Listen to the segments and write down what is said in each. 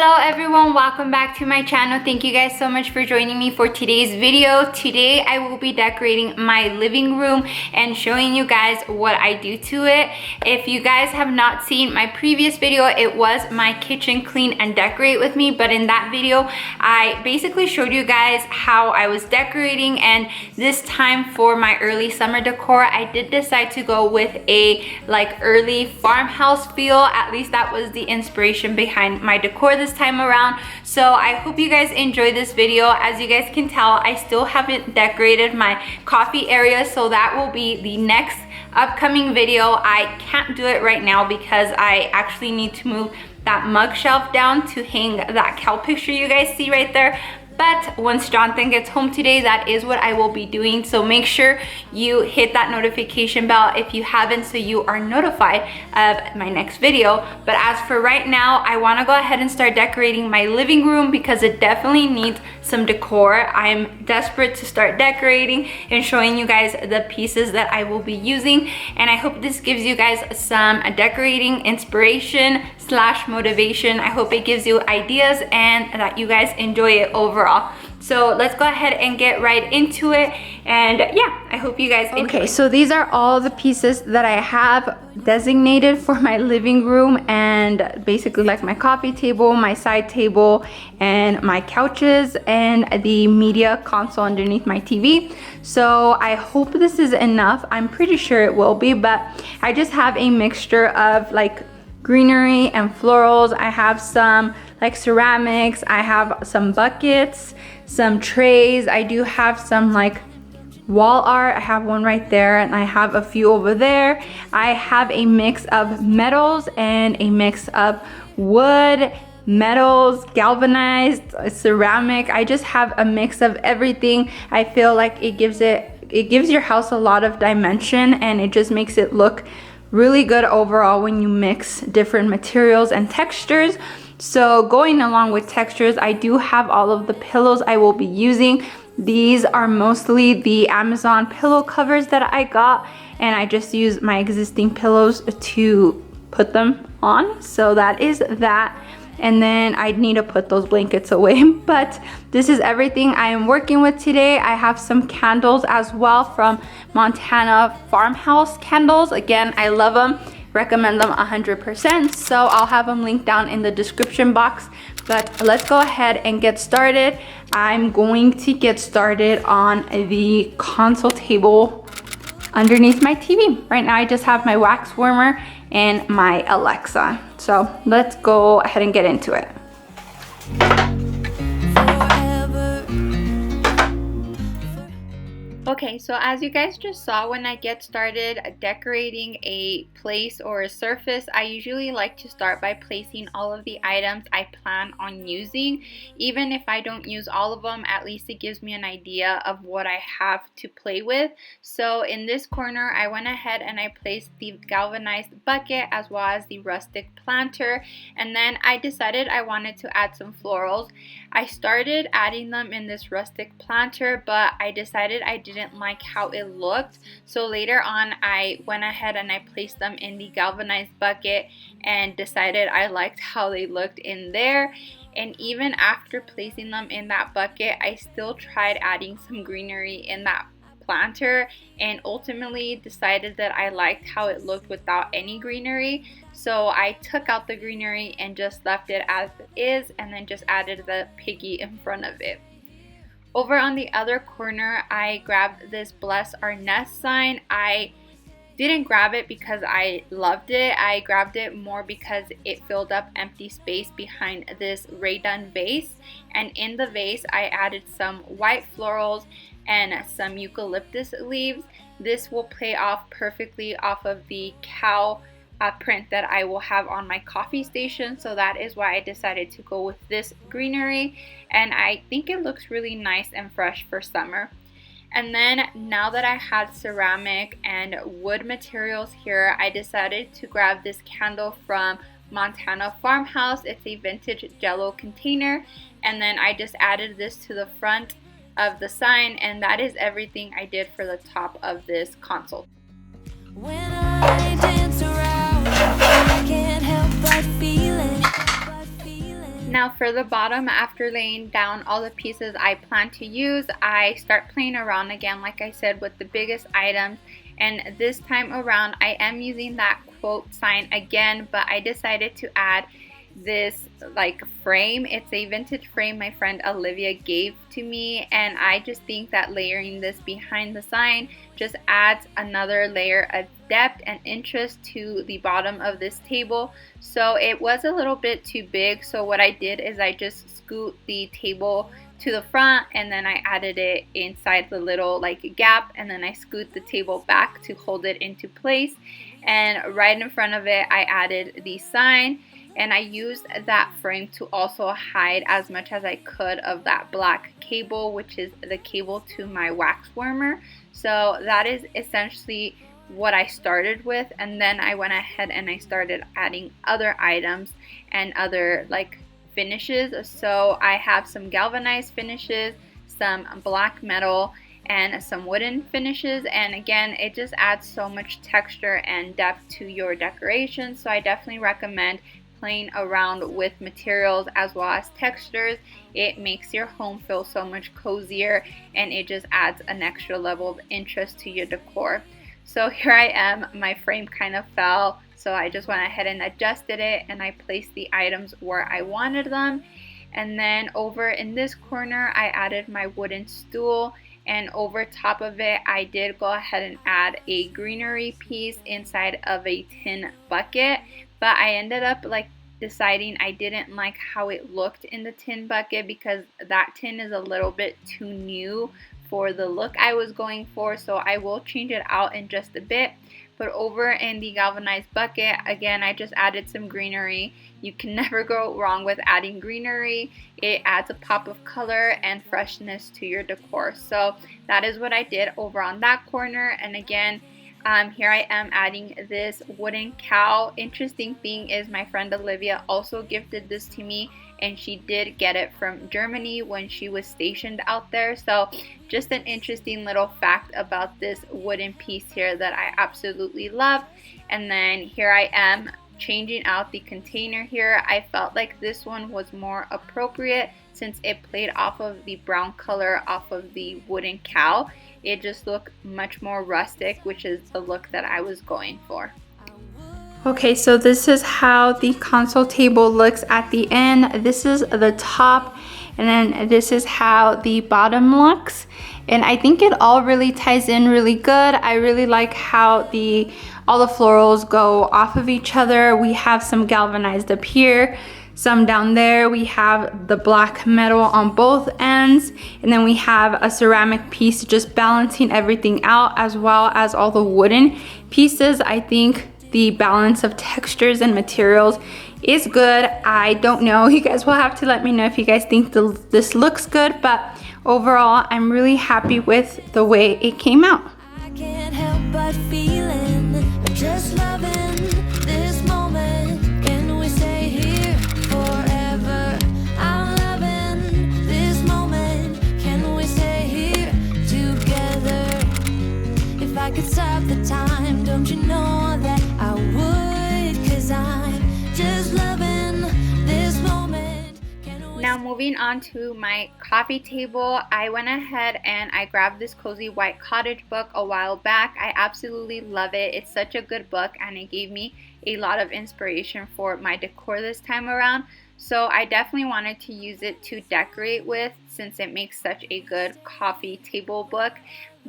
Hello everyone, welcome back to my channel. Thank you guys so much for joining me for today's video. Today I will be decorating my living room and showing you guys what I do to it. If you guys have not seen my previous video, it was my kitchen clean and decorate with me, but in that video I basically showed you guys how I was decorating, and this time for my early summer decor I did decide to go with a early farmhouse feel. At least that was the inspiration behind my decor this time around. So I hope you guys enjoy this video. As you guys can tell, I still haven't decorated my coffee area, so that will be the next upcoming video. I can't do it right now because I actually need to move that mug shelf down to hang that cow picture you guys see right there. But once Jonathan gets home today, that is what I will be doing. So make sure you hit that notification bell if you haven't, so you are notified of my next video. But as for right now, I want to go ahead and start decorating my living room because it definitely needs some decor. I'm desperate to start decorating and showing you guys the pieces that I will be using. And I hope this gives you guys some decorating inspiration / motivation. I hope it gives you ideas and that you guys enjoy it overall. So let's go ahead and get right into it, and yeah, I hope you guys enjoy. Okay, so these are all the pieces that I have designated for my living room, and basically like my coffee table, my side table, and my couches, and the media console underneath my TV. So I hope this is enough. I'm pretty sure it will be, but I just have a mixture of greenery and florals. I have some ceramics, I have some buckets, some trays. I do have some wall art. I have one right there, and I have a few over there. I have a mix of metals and a mix of wood, metals, galvanized, ceramic. I just have a mix of everything. I feel like it gives your house a lot of dimension, and it just makes it look really good overall when you mix different materials and textures. So going along with textures, I do have all of the pillows I will be using. These are mostly the Amazon pillow covers that I got, and I just use my existing pillows to put them on. So that is that. And then I need to put those blankets away. But this is everything I am working with today. I have some candles as well from Montana Farmhouse candles. Again, I love them. Recommend them 100%. So I'll have them linked down in the description box. But let's go ahead and get started. I'm going to get started on the console table underneath my TV. Right now I just have my wax warmer and my Alexa. So let's go ahead and get into it. Okay, so as you guys just saw, when I get started decorating a place or a surface, I usually like to start by placing all of the items I plan on using. Even if I don't use all of them, at least it gives me an idea of what I have to play with. So in this corner, I went ahead and I placed the galvanized bucket as well as the rustic planter, and then I decided I wanted to add some florals. I started adding them in this rustic planter, but I decided I didn't like how it looked. So later on, I went ahead and I placed them in the galvanized bucket and decided I liked how they looked in there. And even after placing them in that bucket, I still tried adding some greenery in that planter, and ultimately decided that I liked how it looked without any greenery. So I took out the greenery and just left it as it is, and then just added the piggy in front of it. Over on the other corner, I grabbed this Bless Our Nest sign. I didn't grab it because I loved it. I grabbed it more because it filled up empty space behind this Rae Dunn vase. And in the vase, I added some white florals and some eucalyptus leaves. This will play off perfectly off of the cow print that I will have on my coffee station. So that is why I decided to go with this greenery, and I think it looks really nice and fresh for summer. And then now that I had ceramic and wood materials here, I decided to grab this candle from Montana Farmhouse. It's a vintage jello container, and then I just added this to the front of the sign, and that is everything I did for the top of this console. When I dance around, I can't help but feel it. Now for the bottom, after laying down all the pieces I plan to use, I start playing around again, like I said, with the biggest items. And this time around, I am using that quote sign again, but I decided to add this like frame. It's a vintage frame my friend Olivia gave to me, and I just think that layering this behind the sign just adds another layer of depth and interest to the bottom of this table. So it was a little bit too big, so what I did is I just scoot the table to the front, and then I added it inside the little like gap, and then I scoot the table back to hold it into place. And right in front of it I added the sign, and I used that frame to also hide as much as I could of that black cable, which is the cable to my wax warmer. So that is essentially what I started with, and then I went ahead and I started adding other items and other like finishes. So I have some galvanized finishes, some black metal, and some wooden finishes, and again it just adds so much texture and depth to your decoration. So I definitely recommend playing around with materials as well as textures. It makes your home feel so much cozier, and it just adds an extra level of interest to your decor. So here I am, my frame kind of fell, so I just went ahead and adjusted it, and I placed the items where I wanted them. And then over in this corner I added my wooden stool, and over top of it I did go ahead and add a greenery piece inside of a tin bucket. But I ended up like deciding I didn't like how it looked in the tin bucket, because that tin is a little bit too new for the look I was going for, so I will change it out in just a bit. But over in the galvanized bucket, again, I just added some greenery. You can never go wrong with adding greenery. It adds a pop of color and freshness to your decor. So that is what I did over on that corner. And again, here I am adding this wooden cow. Interesting thing is my friend Olivia also gifted this to me, and she did get it from Germany when she was stationed out there. So just an interesting little fact about this wooden piece here that I absolutely love. And then here I am changing out the container here. I felt like this one was more appropriate since it played off of the brown color off of the wooden cow. It just looked much more rustic, which is the look that I was going for. Okay, so this is how the console table looks at the end. This is the top, and then this is how the bottom looks. And I think it all really ties in really good. I really like how all the florals go off of each other. We have some galvanized up here, some down there. We have the black metal on both ends, and then we have a ceramic piece just balancing everything out, as well as all the wooden pieces. I think the balance of textures and materials is good. I don't know, you guys will have to let me know if you guys think this looks good, but overall I'm really happy with the way it came out. I can't help but feeling, just loving this moment. Can we stay here forever? I'm loving this moment. Can we stay here together? If I could stop the time, don't you know that I would? 'Cause I'm just loving this moment. Now moving on to my coffee table, I went ahead and I grabbed this Cozy White Cottage book a while back. I absolutely love it. It's such a good book, and it gave me a lot of inspiration for my decor this time around. So I definitely wanted to use it to decorate with, since it makes such a good coffee table book.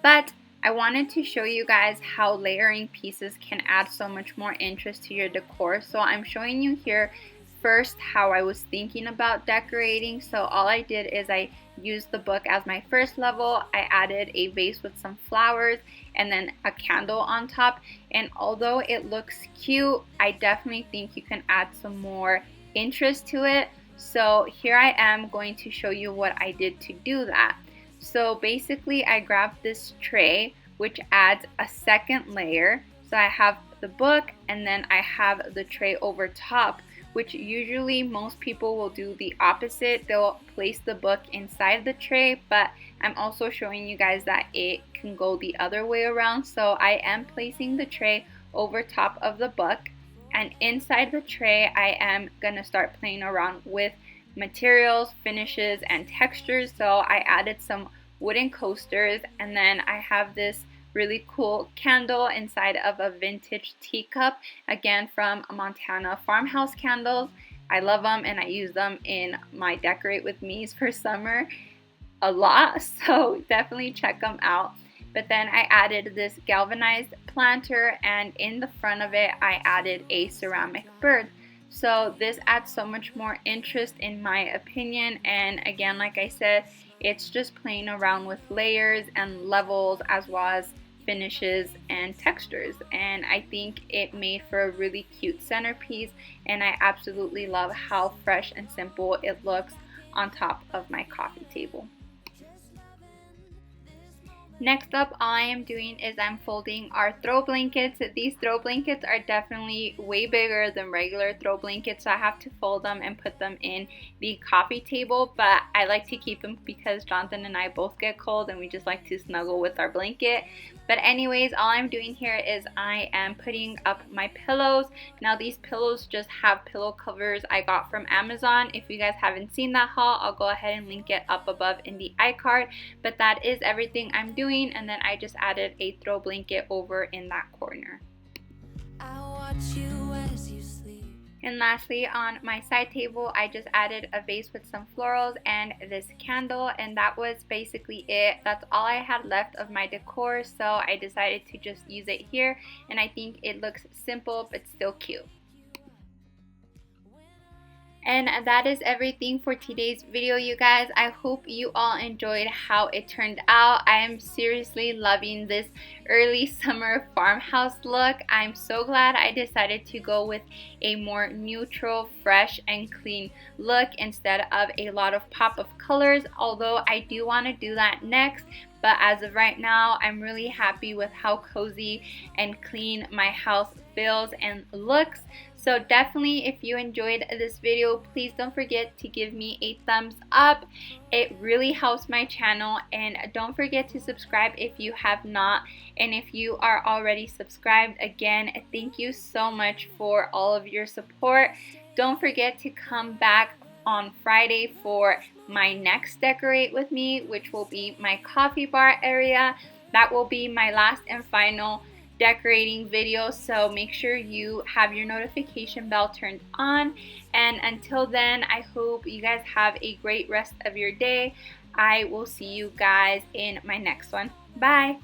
But I wanted to show you guys how layering pieces can add so much more interest to your decor. So I'm showing you here first how I was thinking about decorating. So all I did is I used the book as my first level. I added a vase with some flowers and then a candle on top. And although it looks cute, I definitely think you can add some more interest to it. So here I am going to show you what I did to do that. So basically I grabbed this tray, which adds a second layer. So I have the book, and then I have the tray over top, which usually most people will do the opposite. They'll place the book inside the tray, but I'm also showing you guys that it can go the other way around. So I am placing the tray over top of the book, and inside the tray I am gonna start playing around with materials, finishes, and textures. So I added some wooden coasters, and then I have this really cool candle inside of a vintage teacup, again from Montana Farmhouse candles. I love them and I use them in my decorate with me's for summer a lot, so definitely check them out. But then I added this galvanized planter, and in the front of it I added a ceramic bird. So this adds so much more interest in my opinion, and again, like I said, it's just playing around with layers and levels as well as finishes and textures, and I think it made for a really cute centerpiece, and I absolutely love how fresh and simple it looks on top of my coffee table. Next up, all I am doing is I'm folding our throw blankets. These throw blankets are definitely way bigger than regular throw blankets, so I have to fold them and put them in the coffee table, but I like to keep them because Jonathan and I both get cold and we just like to snuggle with our blanket. But anyways, all I'm doing here is I am putting up my pillows. Now these pillows just have pillow covers I got from Amazon. If you guys haven't seen that haul, I'll go ahead and link it up above in the iCard. But that is everything I'm doing, and then I just added a throw blanket over in that corner. I'll watch you as you sleep. And lastly, on my side table, I just added a vase with some florals and this candle, and that was basically it. That's all I had left of my decor, so I decided to just use it here, and I think it looks simple but still cute. And that is everything for today's video, you guys. I hope you all enjoyed how it turned out. I am seriously loving this early summer farmhouse look. I'm so glad I decided to go with a more neutral, fresh, and clean look instead of a lot of pop of colors, although I do want to do that next. But as of right now, I'm really happy with how cozy and clean my house feels and looks. So definitely, if you enjoyed this video, please don't forget to give me a thumbs up. It really helps my channel, and don't forget to subscribe if you have not. And if you are already subscribed, again, thank you so much for all of your support. Don't forget to come back on Friday for my next decorate with me, which will be my coffee bar area. That will be my last and final decorating video, so make sure you have your notification bell turned on. And until then, I hope you guys have a great rest of your day. I will see you guys in my next one. Bye.